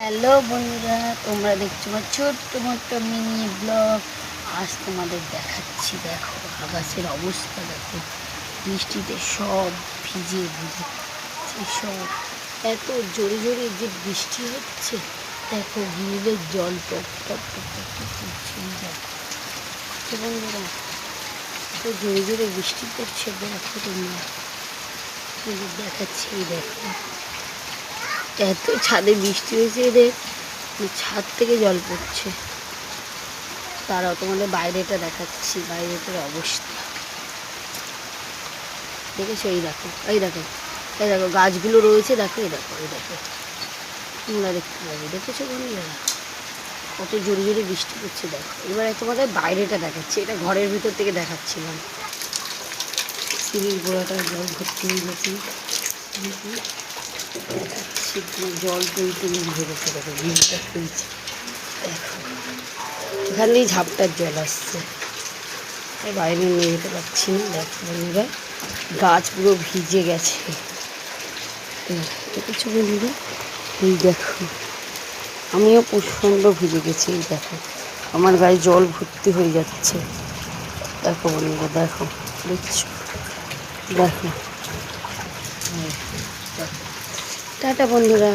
Hello বন্ধুরা, তোমরা দেখছো আমার ছোট্ট মোট্ট মিনি ব্লগ। আজ তোমাদের দেখাচ্ছি, দেখো আকাশের অবস্থা, দেখো বৃষ্টিতে সব ভিজে ভিজে সব। এত জোরে জোরে যে বৃষ্টি হচ্ছে, দেখো গ্রিলের জল top top top top top করছে। দেখো বন্ধুরা, এত জোরে জোরে বৃষ্টি পড়ছে, দেখো তোমরা দেখাচ্ছি। দেখো এত ছাদে বৃষ্টি হয়েছে, এদের ছাদ থেকে জল পড়ছে। তারাও তোমাদের বাইরেটা দেখাচ্ছি, বাইরেটার অবস্থা দেখেছো? এই দেখো, এই দেখো, এই দেখো গাছগুলো রয়েছে, দেখো এই দেখো, এই দেখো তোমরা দেখতে পাবে। দেখেছো বন্ধুরা কত জোরে জোরে বৃষ্টি পড়ছে? দেখো এবারে তোমাদের বাইরেটা দেখাচ্ছি, এটা ঘরের ভিতর থেকে দেখাচ্ছিলাম। সিঁড়ির গোড়াটা জল ভর্তি হয়ে গেছে, দেখাচ্ছি জল তুলতে ভিজে গেছে। দেখো ভিড়টা তুলছে, দেখো এখানেই ঝাপটার জল আসছে, বাইরে নিয়ে যেতে পারছি না। দেখো বন্ধুরা গাছ পুরো ভিজে গেছে, দেখেছো বন্ধুরা? এই দেখো আমিও প্রচণ্ড ভিজে গেছি। এই দেখো আমার গায়ে জল ভর্তি হয়ে যাচ্ছে। দেখো বন্ধুরা, দেখো দেখছো, দেখো। টাটা বন্ধুরা।